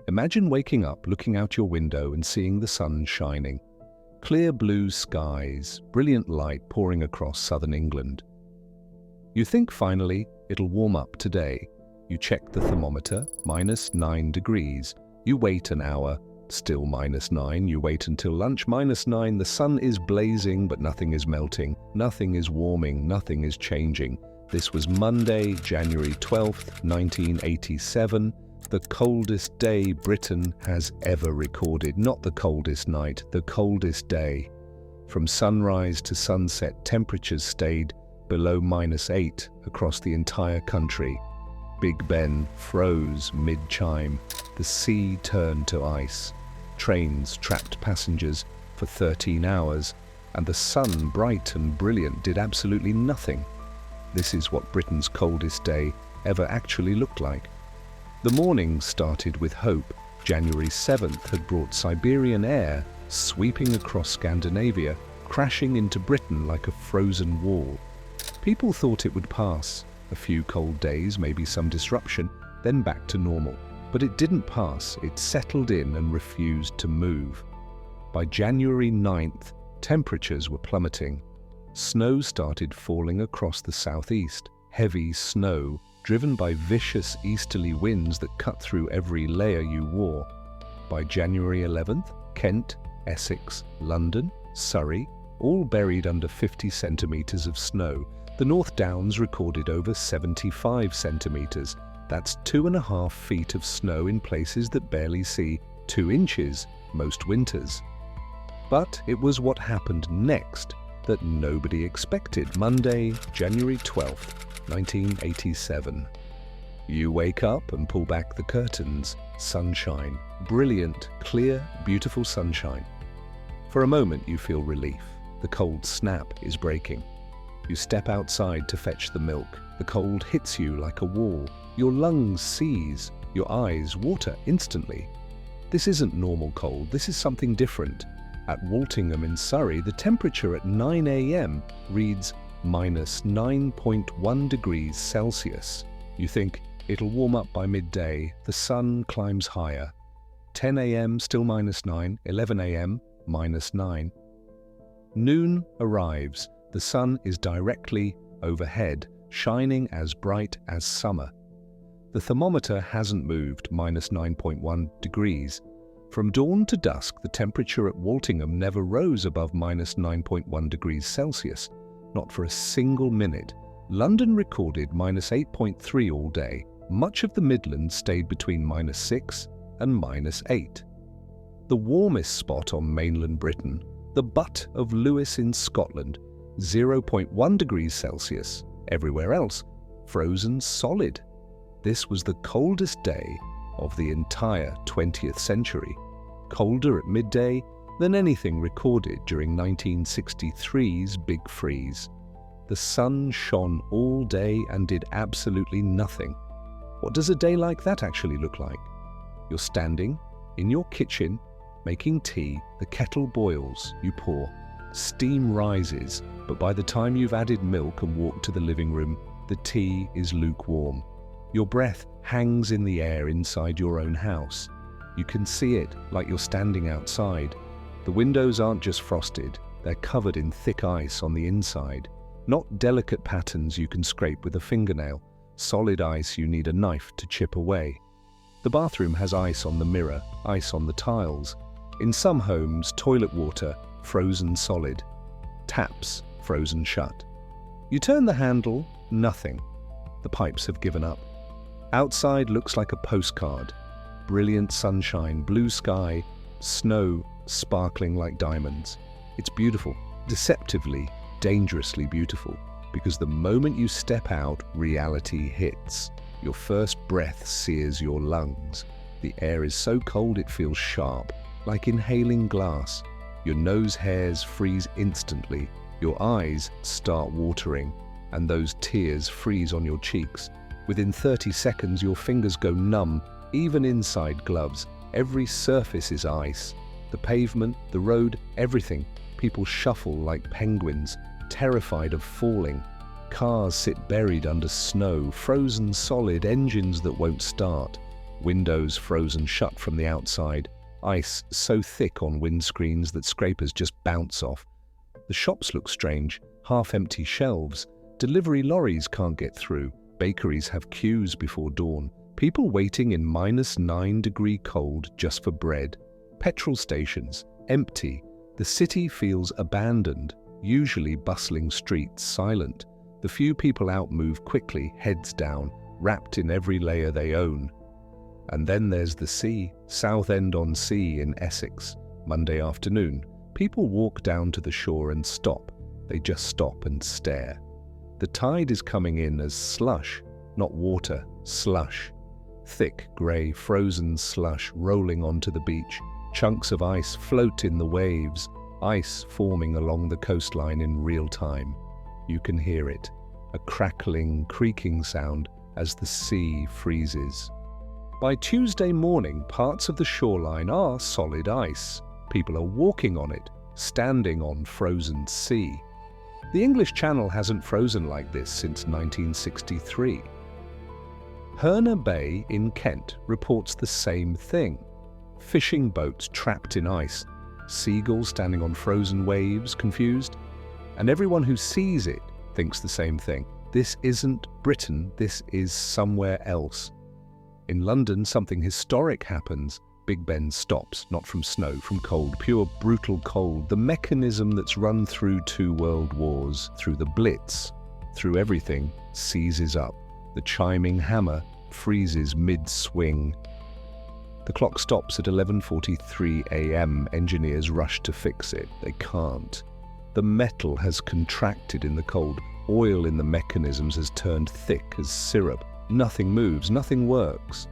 Imagine waking up, looking out your window and seeing the sun shining. Clear blue skies, brilliant light pouring across southern England. You think finally it'll warm up today. You check the thermometer, -9 degrees. You wait an hour, still -9. You wait until lunch, -9. The sun is blazing, but nothing is melting. Nothing is warming, nothing is changing. This was Monday, January 12th, 1987. The coldest day Britain has ever recorded. Not the coldest night, the coldest day. From sunrise to sunset, temperatures stayed below -8 across the entire country. Big Ben froze mid-chime. The sea turned to ice. Trains trapped passengers for 13 hours, and the sun, bright and brilliant, did absolutely nothing. This is what Britain's coldest day ever actually looked like. The morning started with hope. January 7th had brought Siberian air sweeping across Scandinavia, crashing into Britain like a frozen wall. People thought it would pass. A few cold days, maybe some disruption, then back to normal. But it didn't pass. It settled in and refused to move. By January 9th, temperatures were plummeting. Snow started falling across the southeast. Heavy snow, driven by vicious easterly winds that cut through every layer you wore. By January 11th, Kent, Essex, London, Surrey, all buried under 50 centimetres of snow. The North Downs recorded over 75 centimetres. That's 2.5 feet of snow in places that barely see 2 inches most winters. But it was what happened next that nobody expected. Monday, January 12th, 1987. You wake up and pull back the curtains. Sunshine. Brilliant, clear, beautiful sunshine. For a moment you feel relief. The cold snap is breaking. You step outside to fetch the milk. The cold hits you like a wall. Your lungs seize. Your eyes water instantly. This isn't normal cold. This is something different. At Waltingham in Surrey, the temperature at 9 a.m. reads -9.1 degrees Celsius. You think it'll warm up by midday. The sun climbs higher. 10 a.m. still -9. 11 a.m. -9. Noon arrives. The sun is directly overhead, shining as bright as summer. The thermometer hasn't moved, -9.1 degrees. From dawn to dusk, the temperature at Waltingham never rose above -9.1 degrees Celsius, not for a single minute. London recorded -8.3 all day. Much of the Midlands stayed between -6 and -8. The warmest spot on mainland Britain, the Butt of Lewis in Scotland, 0.1 degrees Celsius. Everywhere else, frozen solid. This was the coldest day of the entire 20th century, colder at midday than anything recorded during 1963's Big Freeze. The sun shone all day and did absolutely nothing. What does a day like that actually look like? You're standing in your kitchen, making tea, the kettle boils, you pour. Steam rises, but by the time you've added milk and walked to the living room, the tea is lukewarm. Your breath hangs in the air inside your own house. You can see it like you're standing outside. The windows aren't just frosted, they're covered in thick ice on the inside. Not delicate patterns you can scrape with a fingernail, solid ice you need a knife to chip away. The bathroom has ice on the mirror, ice on the tiles. In some homes, toilet water frozen solid. Taps frozen shut. You turn the handle, nothing. The pipes have given up. Outside looks like a postcard. Brilliant sunshine, blue sky, snow sparkling like diamonds. It's beautiful, deceptively, dangerously beautiful, because the moment you step out, reality hits. Your first breath sears your lungs. The air is so cold it feels sharp, like inhaling glass. Your nose hairs freeze instantly. Your eyes start watering, and those tears freeze on your cheeks. Within 30 seconds, your fingers go numb, even inside gloves. Every surface is ice. The pavement, the road, everything. People shuffle like penguins, terrified of falling. Cars sit buried under snow, frozen solid, engines that won't start. windows frozen shut from the outside, ice so thick on windscreens that scrapers just bounce off. The shops look strange, half-empty shelves, delivery lorries can't get through, bakeries have queues before dawn, people waiting in -9-degree cold just for bread. Petrol stations, empty. The city feels abandoned, usually bustling streets silent. The few people out move quickly, heads down, wrapped in every layer they own. And then there's the sea, Southend-on-Sea in Essex, Monday afternoon. People walk down to the shore and stop. They just stop and stare. The tide is coming in as slush, not water, slush. Thick, grey, frozen slush rolling onto the beach. Chunks of ice float in the waves, ice forming along the coastline in real time. You can hear it, a crackling, creaking sound as the sea freezes. By Tuesday morning, parts of the shoreline are solid ice. People are walking on it, standing on frozen sea. The English Channel hasn't frozen like this since 1963. Herne Bay in Kent reports the same thing. Fishing boats trapped in ice, seagulls standing on frozen waves, confused. And everyone who sees it thinks the same thing. This isn't Britain, this is somewhere else. In London, something historic happens. Big Ben stops, not from snow, from cold, pure brutal cold. The mechanism that's run through 2 world wars, through the Blitz, through everything, seizes up. The chiming hammer freezes mid-swing. The clock stops at 11:43 a.m. Engineers rush to fix it. They can't. The metal has contracted in the cold. Oil in the mechanisms has turned thick as syrup. Nothing moves, nothing works.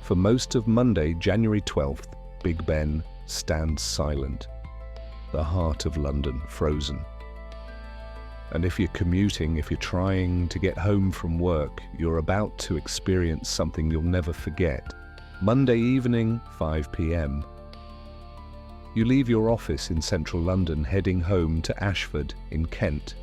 For most of Monday, January 12th, Big Ben stands silent. The heart of London frozen. And if you're commuting, if you're trying to get home from work, you're about to experience something you'll never forget. Monday evening, 5 p.m. You leave your office in central London, heading home to Ashford in Kent.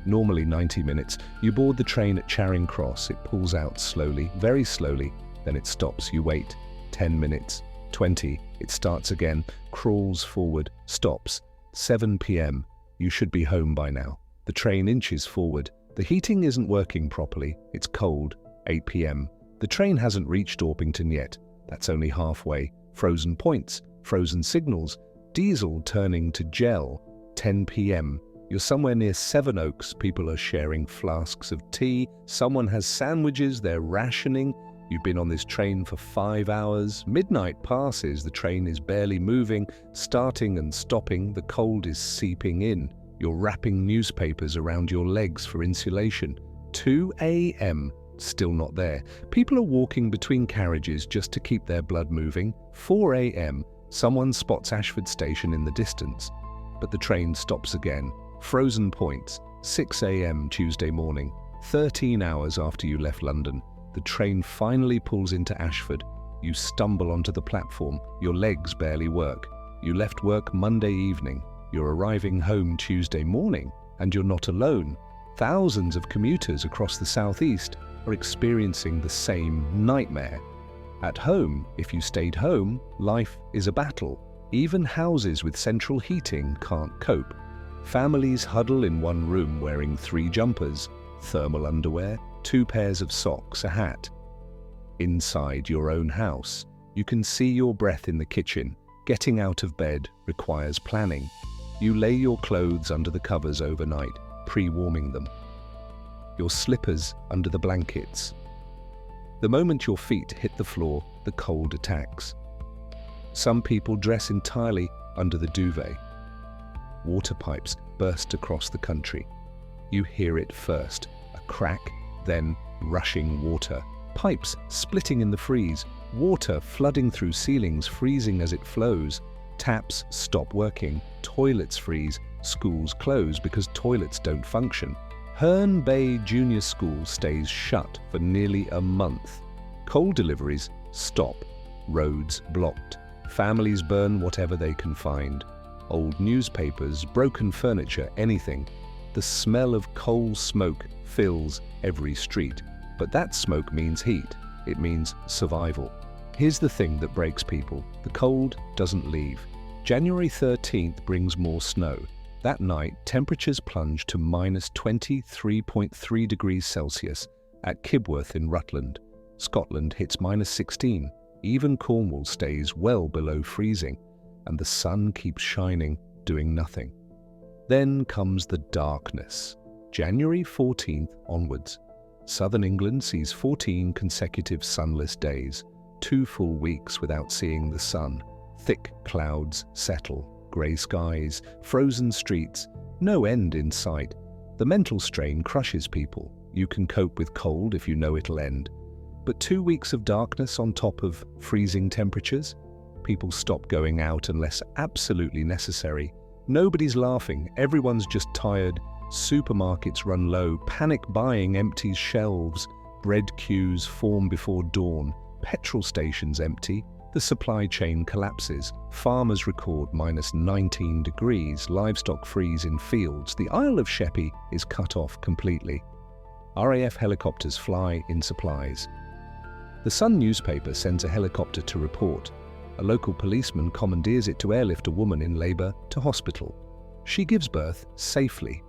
Normally 90 minutes, you board the train at Charing Cross. It pulls out slowly, very slowly, then it stops. You wait. 10 minutes, 20, it starts again, crawls forward, stops. 7 p.m. You should be home by now. The train inches forward. The heating isn't working properly. It's cold. 8 p.m. The train hasn't reached Orpington yet. That's only halfway. Frozen points, frozen signals, diesel turning to gel. 10 p.m. You're somewhere near Sevenoaks. People are sharing flasks of tea. Someone has sandwiches. They're rationing. You've been on this train for 5 hours. Midnight passes. The train is barely moving, starting and stopping. The cold is seeping in. You're wrapping newspapers around your legs for insulation. 2 a.m. Still not there. People are walking between carriages just to keep their blood moving. 4 a.m. Someone spots Ashford Station in the distance. But the train stops again. Frozen points. 6 a.m. Tuesday morning. 13 hours after you left London. The train finally pulls into Ashford. You stumble onto the platform. Your legs barely work. You left work Monday evening. You're arriving home Tuesday morning, and you're not alone. Thousands of commuters across the southeast are experiencing the same nightmare. At home, if you stayed home, life is a battle. Even houses with central heating can't cope. Families huddle in one room wearing 3 jumpers, thermal underwear, 2 pairs of socks, a hat. Inside your own house, you can see your breath in the kitchen. Getting out of bed requires planning. You lay your clothes under the covers overnight, pre-warming them. Your slippers under the blankets. The moment your feet hit the floor, the cold attacks. Some people dress entirely under the duvet. Water pipes burst across the country. You hear it first, a crack, then rushing water. Pipes splitting in the freeze, water flooding through ceilings, freezing as it flows. Taps stop working, toilets freeze, schools close because toilets don't function. Herne Bay Junior School stays shut for nearly a month. Coal deliveries stop, roads blocked. Families burn whatever they can find. Old newspapers, broken furniture, anything. The smell of coal smoke fills every street. But that smoke means heat. it means survival. Here's the thing that breaks people. The cold doesn't leave. January 13th brings more snow. That night, temperatures plunge to minus 23.3 degrees Celsius at Kibworth in Rutland. Scotland hits minus 16. Even Cornwall stays well below freezing, and the sun keeps shining, doing nothing. Then comes the darkness. January 14th onwards. Southern England sees 14 consecutive sunless days, 2 full weeks without seeing the sun. Thick clouds settle. Grey skies, frozen streets, no end in sight. The mental strain crushes people. You can cope with cold if you know it'll end. But 2 weeks of darkness on top of freezing temperatures? People stop going out unless absolutely necessary. Nobody's laughing, everyone's just tired. Supermarkets run low, panic buying empties shelves. Bread queues form before dawn. Petrol stations empty. The supply chain collapses. Farmers record minus 19 degrees. Livestock freeze in fields. The Isle of Sheppey is cut off completely. RAF helicopters fly in supplies. The Sun newspaper sends a helicopter to report. A local policeman commandeers it to airlift a woman in labour to hospital. She gives birth safely.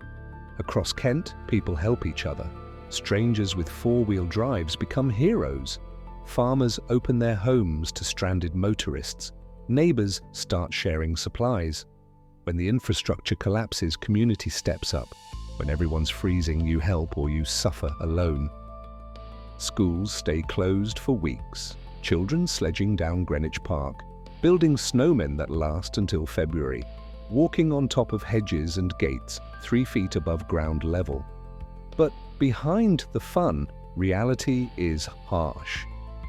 Across Kent, people help each other. Strangers with four-wheel drives become heroes. Farmers open their homes to stranded motorists. Neighbours start sharing supplies. When the infrastructure collapses, community steps up. When everyone's freezing, you help or you suffer alone. Schools stay closed for weeks. Children sledging down Greenwich Park. Building snowmen that last until February. Walking on top of hedges and gates, 3 feet above ground level. But behind the fun, reality is harsh.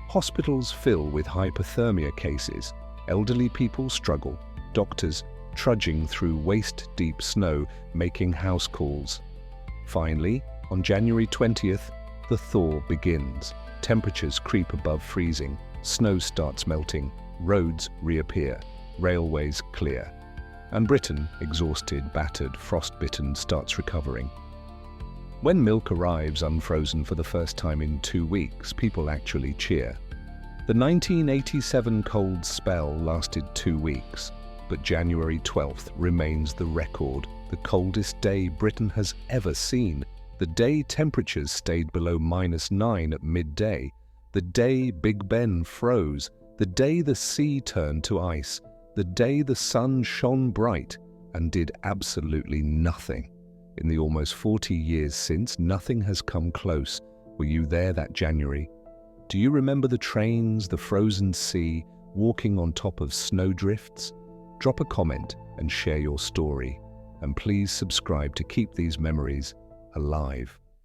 Hospitals fill with hypothermia cases. Elderly people struggle. Doctors trudging through waist-deep snow, making house calls. Finally, on January 20th, the thaw begins. Temperatures creep above freezing. Snow starts melting. Roads reappear. Railways clear. And Britain, exhausted, battered, frostbitten, starts recovering. When milk arrives unfrozen for the first time in 2 weeks, people actually cheer. The 1987 cold spell lasted 2 weeks, but January 12th remains the record, the coldest day Britain has ever seen. The day temperatures stayed below -9 at midday, the day Big Ben froze, the day the sea turned to ice, the day the sun shone bright and did absolutely nothing. In the almost 40 years since, nothing has come close. Were you there that January? Do you remember the trains, the frozen sea, walking on top of snowdrifts? Drop a comment and share your story. And please subscribe to keep these memories alive.